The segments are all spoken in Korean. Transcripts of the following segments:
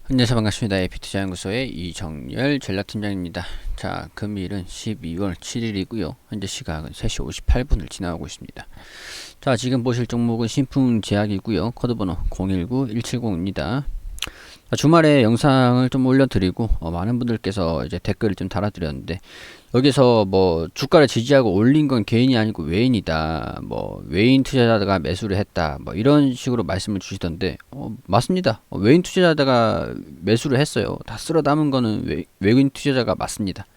안녕하세요. 반갑습니다. AP투자연구소의 이정열 전략팀장입니다. 자, 금일은 12월 7일이고요. 현재 시각은 3시 58분을 지나고 있습니다. 자, 지금 보실 종목은 신풍제약이고요. 코드번호 019170입니다. 주말에 영상을 좀 올려드리고 많은 분들께서 이제 댓글을 좀 달아드렸는데, 여기서 뭐 주가를 지지하고 올린 건 개인이 아니고 외인이다, 뭐 외인 투자자가 매수를 했다, 뭐 이런 식으로 말씀을 주시던데, 맞습니다. 외인 투자자가 매수를 했어요. 다 쓸어 담은 거는 외인 투자자가 맞습니다.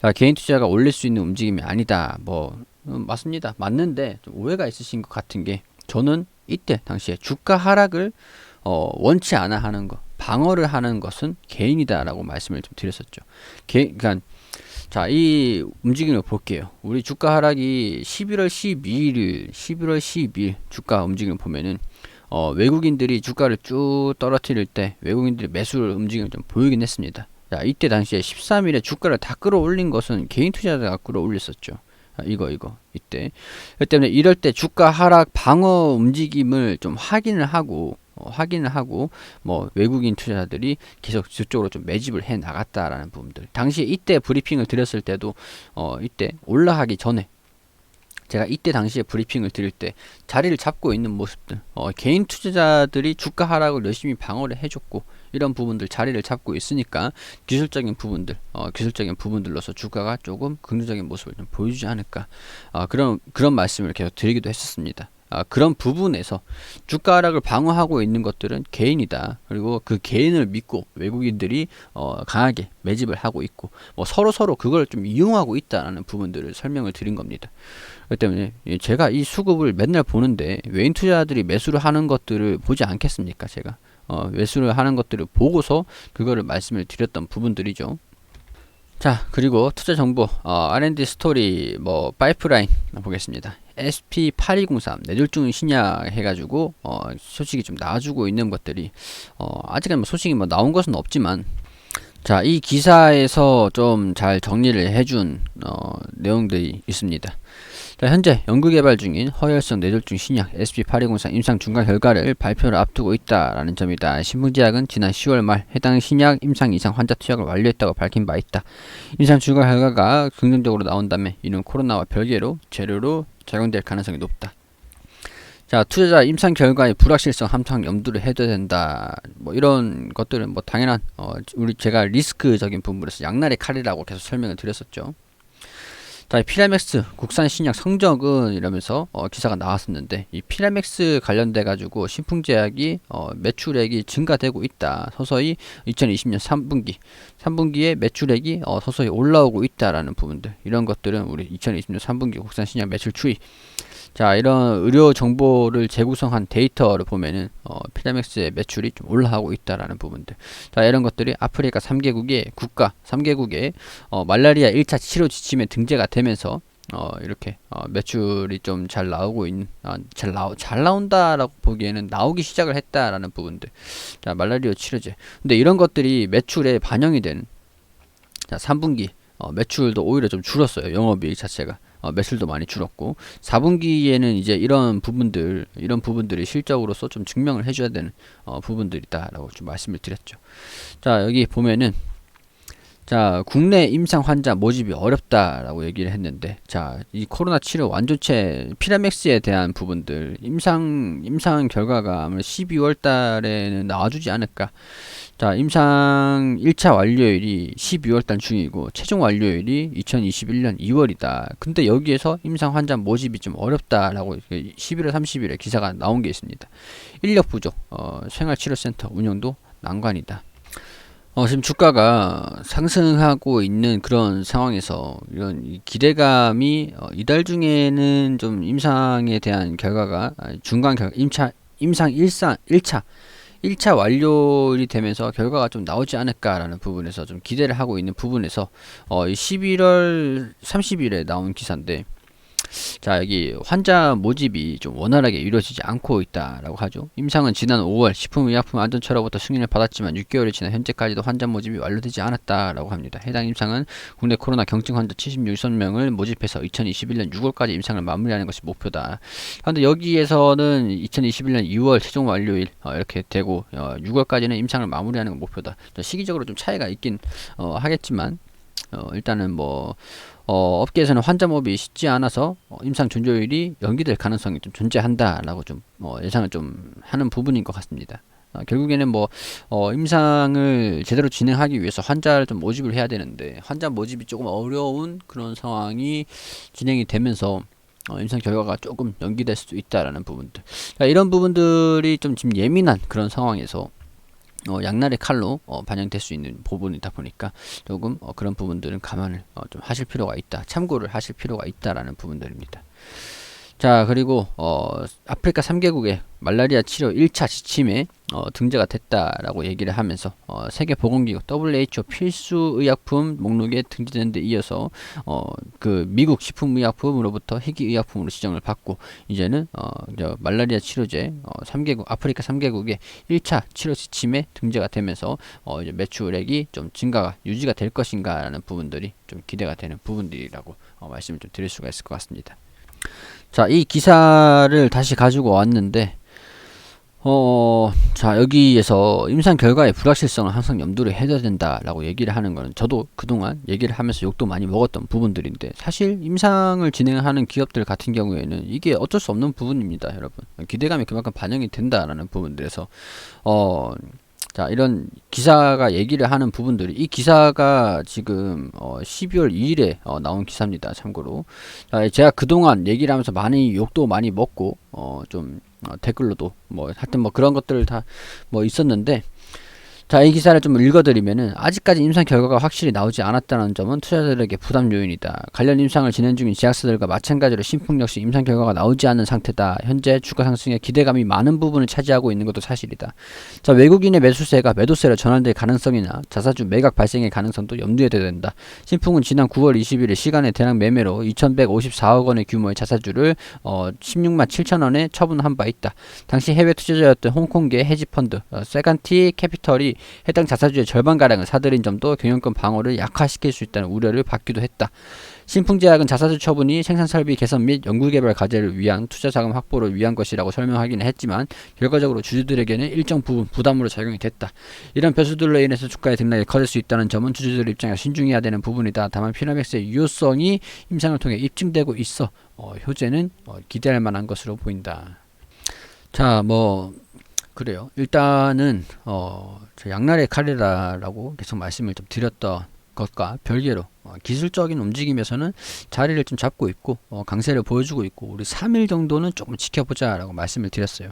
자, 개인 투자자가 올릴 수 있는 움직임이 아니다, 뭐 맞습니다. 맞는데 좀 오해가 있으신 것 같은 게, 저는 이때 당시에 주가 하락을 원치 않아 하는 거, 방어를 하는 것은 개인이다라고 말씀을 좀 드렸었죠. 그러니까 자, 이 움직임을 볼게요. 우리 주가 하락이 11월 12일 주가 움직임을 보면은 외국인들이 주가를 쭉 떨어뜨릴 때 외국인들이 매수를 움직임을 좀 보이긴 했습니다. 자, 이때 당시에 13일에 주가를 다 끌어올린 것은 개인 투자자가 끌어올렸었죠. 이거 이때. 그 때문에 이럴 때 주가 하락 방어 움직임을 좀 확인을 하고 뭐 외국인 투자자들이 계속 저쪽으로 좀 매집을 해 나갔다라는 부분들. 당시에 이때 브리핑을 드렸을 때도 이때 올라가기 전에 제가 이때 당시에 브리핑을 드릴 때 자리를 잡고 있는 모습들, 개인 투자자들이 주가 하락을 열심히 방어를 해줬고, 이런 부분들 자리를 잡고 있으니까 기술적인 부분들로서 주가가 조금 긍정적인 모습을 좀 보여주지 않을까, 그런 말씀을 계속 드리기도 했었습니다. 그런 부분에서 주가 하락을 방어하고 있는 것들은 개인이다. 그리고 그 개인을 믿고 외국인들이 강하게 매집을 하고 있고, 뭐 서로 그걸 좀 이용하고 있다라는 부분들을 설명을 드린 겁니다. 그렇기 때문에 제가 이 수급을 맨날 보는데 외인 투자자들이 매수를 하는 것들을 보지 않겠습니까? 제가 매수를 하는 것들을 보고서 그거를 말씀을 드렸던 부분들이죠. 자, 그리고 투자 정보, R&D 스토리, 뭐 파이프라인 보겠습니다. SP8203 뇌졸중 신약 해가지고 소식이 좀 나와주고 있는 것들이 아직은 뭐 소식이 뭐 나온 것은 없지만, 자, 이 기사에서 좀 잘 정리를 해준 내용들이 있습니다. 자, 현재 연구개발 중인 허혈성 뇌졸중 신약 SP8203 임상 중간 결과를 발표를 앞두고 있다라는 점이다. 신풍제약은 지난 10월 말 해당 신약 임상 이상 환자 투약을 완료했다고 밝힌 바 있다. 임상 중간 결과가 긍정적으로 나온다면 이는 코로나와 별개로 재료로 작용될 가능성이 높다. 자, 투자자 임상 결과의 불확실성 함상 염두를 해둬야 된다. 뭐 이런 것들은 뭐 당연한 제가 리스크적인 부분에서 양날의 칼이라고 계속 설명을 드렸었죠. 자, 피라맥스 국산 신약 성적은 이러면서 기사가 나왔었는데, 이 피라맥스 관련돼 가지고 신풍제약이 매출액이 증가되고 있다. 서서히 2020년 3분기에 매출액이 서서히 올라오고 있다라는 부분들, 이런 것들은 우리 2020년 3분기 국산 신약 매출 추이, 자, 이런 의료 정보를 재구성한 데이터를 보면은 피라맥스의 매출이 좀 올라가고 있다라는 부분들. 자, 이런 것들이 아프리카 3개국의 말라리아 1차 치료 지침에 등재가 되면서 이렇게 매출이 좀 잘 나오고 있는, 잘 나온다라고 보기에는 나오기 시작을 했다라는 부분들. 자, 말라리아 치료제. 근데 이런 것들이 매출에 반영이 되는, 자, 3분기 매출도 오히려 좀 줄었어요. 영업이익 자체가. 매출도 많이 줄었고, 4분기에는 이제 이런 부분들이 실적으로서 좀 증명을 해줘야 되는 부분들이다라고 좀 말씀을 드렸죠. 자, 여기 보면은, 자, 국내 임상 환자 모집이 어렵다라고 얘기를 했는데, 자, 이 코로나 치료 완조체 피라맥스에 대한 부분들, 임상 결과가 아마 12월 달에는 나와주지 않을까. 자, 임상 1차 완료일이 12월 달 중이고 최종 완료일이 2021년 2월이다. 근데 여기에서 임상 환자 모집이 좀 어렵다라고 11월 30일에 기사가 나온 게 있습니다. 인력 부족, 생활치료센터 운영도 난관이다. 지금 주가가 상승하고 있는 그런 상황에서 이런 기대감이 이달 중에는 좀 임상에 대한 결과가 임상 1차 완료이 되면서 결과가 좀 나오지 않을까라는 부분에서 좀 기대를 하고 있는 부분에서 이 11월 30일에 나온 기사인데, 자, 여기 환자 모집이 좀 원활하게 이루어지지 않고 있다라고 하죠. 임상은 지난 5월 식품의약품안전처로부터 승인을 받았지만 6개월이 지나 현재까지도 환자 모집이 완료되지 않았다라고 합니다. 해당 임상은 국내 코로나 경증 환자 76명을 모집해서 2021년 6월까지 임상을 마무리하는 것이 목표다. 그런데 여기에서는 2021년 2월 최종 완료일 이렇게 되고 6월까지는 임상을 마무리하는 건 목표다. 시기적으로 좀 차이가 있긴 하겠지만 일단은 뭐 업계에서는 환자 모집이 쉽지 않아서 임상 존재율이 연기될 가능성이 좀 존재한다라고 좀 예상을 좀 하는 부분인 것 같습니다. 결국에는 뭐 임상을 제대로 진행하기 위해서 환자를 좀 모집을 해야 되는데 환자 모집이 조금 어려운 그런 상황이 진행이 되면서 임상 결과가 조금 연기될 수도 있다라는 부분들. 이런 부분들이 좀 지금 예민한 그런 상황에서 양날의 칼로 반영될 수 있는 부분이다 보니까 조금 그런 부분들은 감안을 좀 하실 필요가 있다, 참고를 하실 필요가 있다라는 부분들입니다. 자, 그리고 아프리카 3개국의 말라리아 치료 1차 지침에 등재가 됐다라고 얘기를 하면서 세계보건기구 WHO 필수 의약품 목록에 등재된 데 이어서 그 미국 식품의약품으로부터 희귀의약품으로 지정을 받고 이제는 말라리아 치료제 3개국 아프리카 3개국의 1차 치료 지침에 등재가 되면서 이제 매출액이 좀 증가가 유지가 될 것인가라는 부분들이 좀 기대가 되는 부분들이라고 말씀을 좀 드릴 수가 있을 것 같습니다. 자, 이 기사를 다시 가지고 왔는데 자, 여기에서 임상 결과의 불확실성을 항상 염두를 해야 된다라고 얘기를 하는 거는 저도 그동안 얘기를 하면서 욕도 많이 먹었던 부분들인데 사실 임상을 진행하는 기업들 같은 경우에는 이게 어쩔 수 없는 부분입니다, 여러분. 기대감이 그만큼 반영이 된다라는 부분들에서 자, 이런 기사가 얘기를 하는 부분들이 이 기사가 지금 12월 2일에 나온 기사입니다. 참고로 자, 제가 그동안 얘기를 하면서 많이 욕도 많이 먹고 좀 댓글로도 뭐 하여튼 뭐 그런 것들 다 뭐 있었는데 자, 이 기사를 좀 읽어드리면은 아직까지 임상 결과가 확실히 나오지 않았다는 점은 투자자들에게 부담 요인이다. 관련 임상을 진행 중인 제약사들과 마찬가지로 신품 역시 임상 결과가 나오지 않은 상태다. 현재 주가 상승에 기대감이 많은 부분을 차지하고 있는 것도 사실이다. 자, 외국인의 매수세가 매도세로 전환될 가능성이나 자사주 매각 발생의 가능성도 염두에 둬야 된다. 신품은 지난 9월 21일 시간에 대량 매매로 2154억 원의 규모의 자사주를 16만 7천 원에 처분한 바 있다. 당시 해외 투자자였던 홍콩계 헤지펀드 세간티 캐피털이 해당 자사주의 절반가량을 사들인 점도 경영권 방어를 약화시킬 수 있다는 우려를 받기도 했다. 신풍제약은 자사주 처분이 생산설비 개선 및 연구개발 과제를 위한 투자자금 확보를 위한 것이라고 설명하기는 했지만 결과적으로 주주들에게는 일정 부분 부담으로 작용이 됐다. 이런 변수들로 인해서 주가의 등락이 커질 수 있다는 점은 주주들 입장에서 신중해야 되는 부분이다. 다만 피라맥스의 유효성이 임상을 통해 입증되고 있어 효제는 기대할 만한 것으로 보인다. 자, 뭐 그래요. 일단은 양날의 칼이라고 계속 말씀을 좀 드렸던 것과 별개로 기술적인 움직임에서는 자리를 좀 잡고 있고 강세를 보여주고 있고 우리 3일 정도는 조금 지켜보자 라고 말씀을 드렸어요.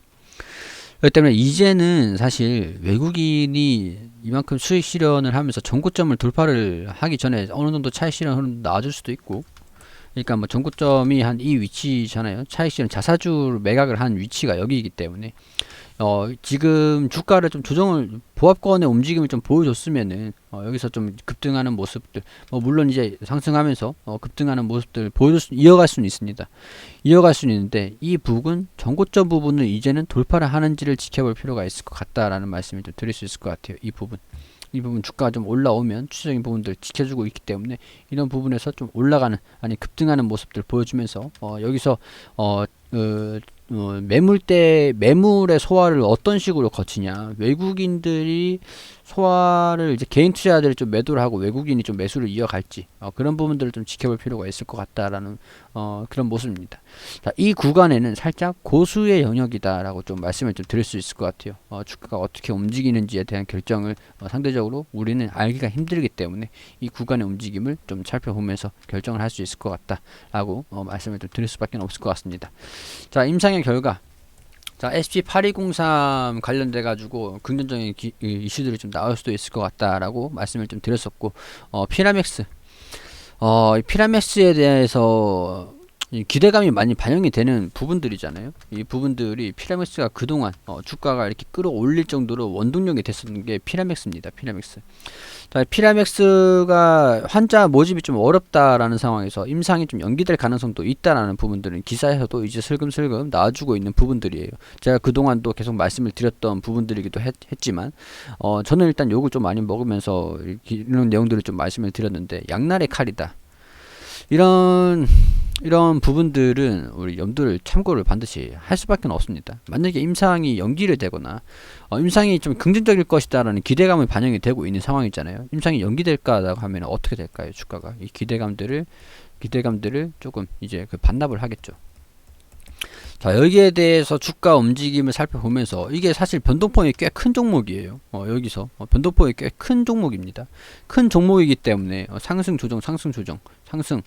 그렇기 때문에 이제는 사실 외국인이 이만큼 수익 실현을 하면서 전고점을 돌파를 하기 전에 어느 정도 차익 실현은 나와줄 수도 있고, 그러니까 뭐 전고점이 한 이 위치잖아요. 차익 실현 자사주 매각을 한 위치가 여기이기 때문에 지금 주가를 좀 조정을 보합권의 움직임을 좀 보여줬으면은 여기서 좀 급등하는 모습들 물론 이제 상승하면서 급등하는 모습들 이어갈 수는 있습니다. 이어갈 수는 있는데 이 부분 전고점 부분을 이제는 돌파를 하는지를 지켜볼 필요가 있을 것 같다라는 말씀을 좀 드릴 수 있을 것 같아요. 이 부분 주가가 좀 올라오면 추세적인 부분들 지켜주고 있기 때문에 이런 부분에서 좀 올라가는 아니 급등하는 모습들 보여주면서 여기서 매물의 소화를 어떤 식으로 거치냐, 외국인들이 소화를 이제 개인 투자자들이 좀 매도를 하고 외국인이 좀 매수를 이어갈지 그런 부분들을 좀 지켜볼 필요가 있을 것 같다라는 그런 모습입니다. 자, 이 구간에는 살짝 고수의 영역이다라고 좀 말씀을 좀 드릴 수 있을 것 같아요. 주가가 어떻게 움직이는지에 대한 결정을 상대적으로 우리는 알기가 힘들기 때문에 이 구간의 움직임을 좀 살펴보면서 결정을 할 수 있을 것 같다라고 말씀을 좀 드릴 수밖에 없을 것 같습니다. 자, 임상의 결과. 자, SG8203 관련돼 가지고 긍정적인 이슈들이 좀 나올 수도 있을 것 같다라고 말씀을 좀 드렸었고, 피라맥스에 대해서 이 기대감이 많이 반영이 되는 부분들이잖아요. 이 부분들이 피라맥스가 그동안 주가가 이렇게 끌어올릴 정도로 원동력이 됐었는 게 피라맥스입니다. 피라맥스. 자, 피라맥스가 환자 모집이 좀 어렵다라는 상황에서 임상이 좀 연기될 가능성도 있다라는 부분들은 기사에서도 이제 슬금슬금 나와주고 있는 부분들이에요. 제가 그동안도 계속 말씀을 드렸던 부분들이기도 했지만 저는 일단 욕을 좀 많이 먹으면서 이런 내용들을 좀 말씀을 드렸는데, 양날의 칼이다. 이런 부분들은 우리 염두를 참고를 반드시 할 수밖에 없습니다. 만약에 임상이 연기를 되거나 임상이 좀 긍정적일 것이다라는 기대감이 반영이 되고 있는 상황이잖아요. 임상이 연기될까라고 하면 어떻게 될까요? 주가가 이 기대감들을 조금 이제 반납을 하겠죠. 자, 여기에 대해서 주가 움직임을 살펴보면서 이게 사실 변동폭이 꽤 큰 종목이에요. 여기서 변동폭이 꽤 큰 종목입니다. 큰 종목이기 때문에 상승 조정 상승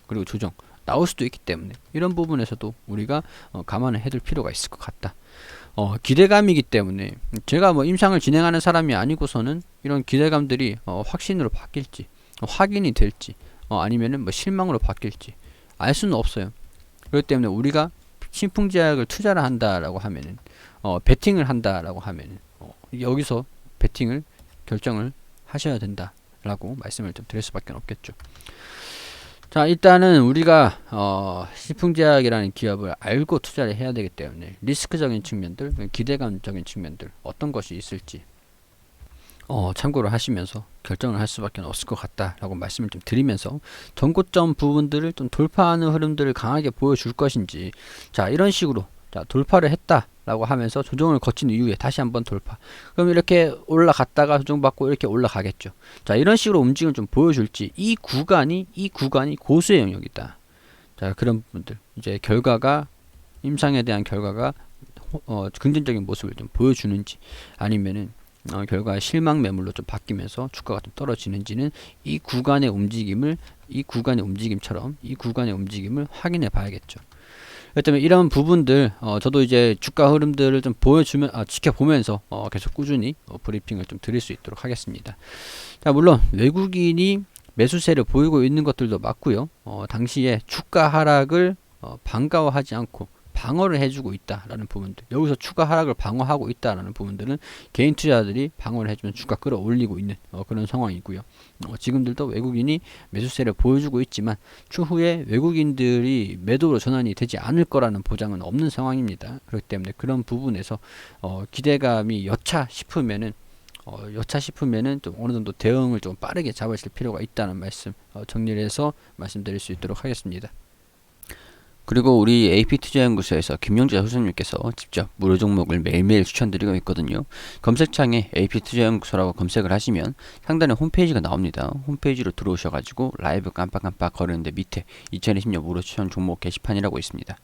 그리고 조정 나올 수도 있기 때문에 이런 부분에서도 우리가 감안을 해둘 필요가 있을 것 같다. 기대감이기 때문에 제가 뭐 임상을 진행하는 사람이 아니고서는 이런 기대감들이 확신으로 바뀔지 확인이 될지 아니면은 뭐 실망으로 바뀔지 알 수는 없어요. 그렇기 때문에 우리가 신풍제약을 투자를 한다라고 하면은 베팅을 한다라고 하면은 여기서 베팅을 결정을 하셔야 된다라고 말씀을 좀 드릴 수밖에 없겠죠. 자, 일단은 우리가 신풍제약이라는 기업을 알고 투자를 해야 되기 때문에 리스크적인 측면들, 기대감적인 측면들 어떤 것이 있을지 참고를 하시면서 결정을 할 수밖에 없을 것 같다라고 말씀을 좀 드리면서 전고점 부분들을 좀 돌파하는 흐름들을 강하게 보여줄 것인지, 자, 이런 식으로 자, 돌파를 했다라고 하면서 조정을 거친 이후에 다시 한번 돌파, 그럼 이렇게 올라갔다가 조정받고 이렇게 올라가겠죠. 자, 이런 식으로 움직임을 좀 보여줄지, 이 구간이 고수의 영역이다. 자, 그런 부분들 이제 결과가 임상에 대한 결과가 긍정적인 모습을 좀 보여주는지 아니면은 결과에 실망 매물로 좀 바뀌면서 주가가 좀 떨어지는지는 이 구간의 움직임을 이 구간의 움직임을 확인해 봐야겠죠. 그렇기 때문에 이런 부분들 저도 이제 주가 흐름들을 좀 지켜보면서 계속 꾸준히 브리핑을 좀 드릴 수 있도록 하겠습니다. 자, 물론 외국인이 매수세를 보이고 있는 것들도 맞고요. 당시에 주가 하락을 반가워하지 않고 방어를 해주고 있다라는 부분들, 여기서 추가 하락을 방어하고 있다라는 부분들은 개인 투자자들이 방어를 해주면 주가 끌어올리고 있는 그런 상황이고요. 지금들도 외국인이 매수세를 보여주고 있지만 추후에 외국인들이 매도로 전환이 되지 않을 거라는 보장은 없는 상황입니다. 그렇기 때문에 그런 부분에서 기대감이 여차 싶으면은 좀 어느 정도 대응을 좀 빠르게 잡으실 필요가 있다는 말씀 정리를 해서 말씀드릴 수 있도록 하겠습니다. 그리고 우리 AP투자연구소에서 김영재 소장님께서 직접 무료 종목을 매일매일 추천드리고 있거든요. 검색창에 AP투자연구소라고 검색을 하시면 상단에 홈페이지가 나옵니다. 홈페이지로 들어오셔가지고 라이브 깜빡깜빡 거리는데 밑에 2020년 무료 추천 종목 게시판이라고 있습니다.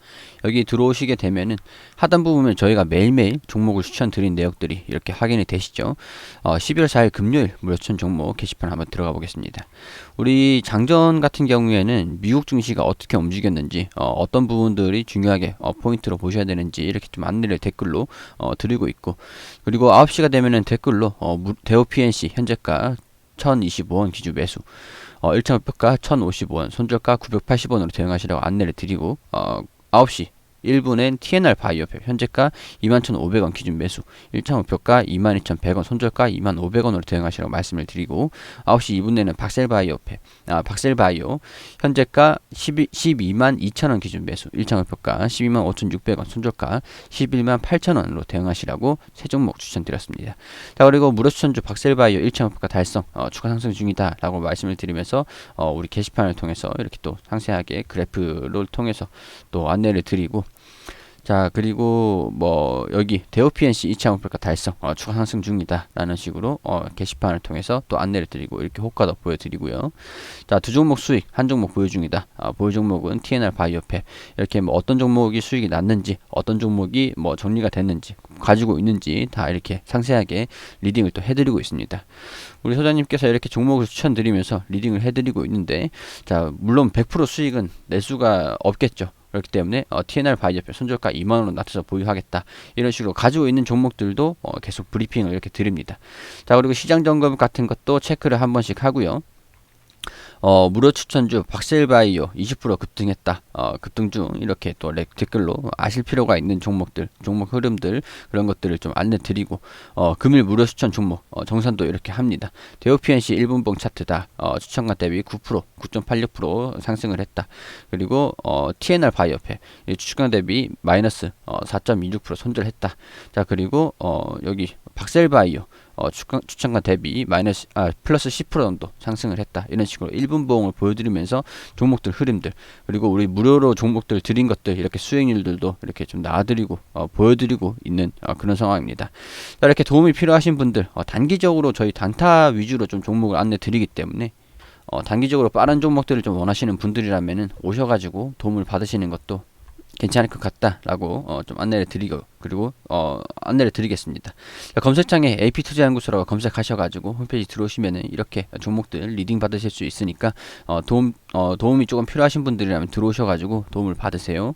여기 들어오시게 되면은 하단부 보면 저희가 매일매일 종목을 추천드린 내역들이 이렇게 확인이 되시죠. 12월 4일 금요일 무료 추천 종목 게시판 한번 들어가 보겠습니다. 우리 장전 같은 경우에는 미국 증시가 어떻게 움직였는지 어떤 부분들이 중요하게 포인트로 보셔야 되는지 이렇게 좀 안내를 댓글로 드리고 있고, 그리고 9시가 되면은 댓글로 대우 PNC 현재가 1025원 기준 매수 1차 목표가 1055원 손절가 980원으로 대응하시라고 안내를 드리고 9시 1분엔 TNR 바이오팩 현재가 21,500원 기준 매수 1차 목표가 22,100원 손절가 2,500원으로 대응하시라고 말씀을 드리고, 9시 2분에는 박셀바이오 현재가 12,200,000원 기준 매수 1차 목표가 125,600원 손절가 118,000원으로 대응하시라고 세 종목 추천드렸습니다. 자, 그리고 무료 추천주 박셀바이오 1차 목표가 달성 추가 상승 중이다 라고 말씀을 드리면서 우리 게시판을 통해서 이렇게 또 상세하게 그래프를 통해서 또 안내를 드리고, 자, 그리고 뭐 여기 대우 PNC 2차 목표가 달성 추가 상승 중이다 라는 식으로 게시판을 통해서 또 안내를 드리고 이렇게 호가도 보여드리고요. 자, 두 종목 수익 한 종목 보유 중이다. 보유 종목은 TNR 바이오팩, 이렇게 뭐 어떤 종목이 수익이 났는지 어떤 종목이 뭐 정리가 됐는지 가지고 있는지 다 이렇게 상세하게 리딩을 또 해드리고 있습니다. 우리 소장님께서 이렇게 종목을 추천드리면서 리딩을 해드리고 있는데, 자, 물론 100% 수익은 낼 수가 없겠죠. 그렇기 때문에 TNR 바이오팩 손절가 2만원으로 낮춰서 보유하겠다 이런 식으로 가지고 있는 종목들도 계속 브리핑을 이렇게 드립니다. 자, 그리고 시장 점검 같은 것도 체크를 한 번씩 하고요. 무료 추천주 박셀바이오 20% 급등했다. 급등 중 이렇게 또 댓글로 아실 필요가 있는 종목들, 종목 흐름들 그런 것들을 좀 안내 드리고 금일 무료 추천 종목 정산도 이렇게 합니다. 대우 PNC 1분봉 차트다. 추천가 대비 9%, 9.86% 상승을 했다. 그리고 TNR 바이오페 추천가 대비 마이너스 4.26% 손절했다. 자, 그리고 여기 박셀바이오 추천가 대비 플러스 10% 정도 상승을 했다. 이런 식으로 1분봉을 보여드리면서 종목들 흐름들 그리고 우리 무료로 종목들 드린 것들 이렇게 수익률들도 이렇게 좀 나와드리고 보여드리고 있는 그런 상황입니다. 자, 이렇게 도움이 필요하신 분들 단기적으로 저희 단타 위주로 좀 종목을 안내 드리기 때문에 단기적으로 빠른 종목들을 좀 원하시는 분들이라면은 오셔가지고 도움을 받으시는 것도 괜찮을 것 같다라고 좀 안내를 드리고 그리고 안내를 드리겠습니다. 자, 검색창에 AP투자연구소라고 검색하셔가지고 홈페이지 들어오시면은 이렇게 종목들 리딩 받으실 수 있으니까 도움이 조금 필요하신 분들이라면 들어오셔가지고 도움을 받으세요.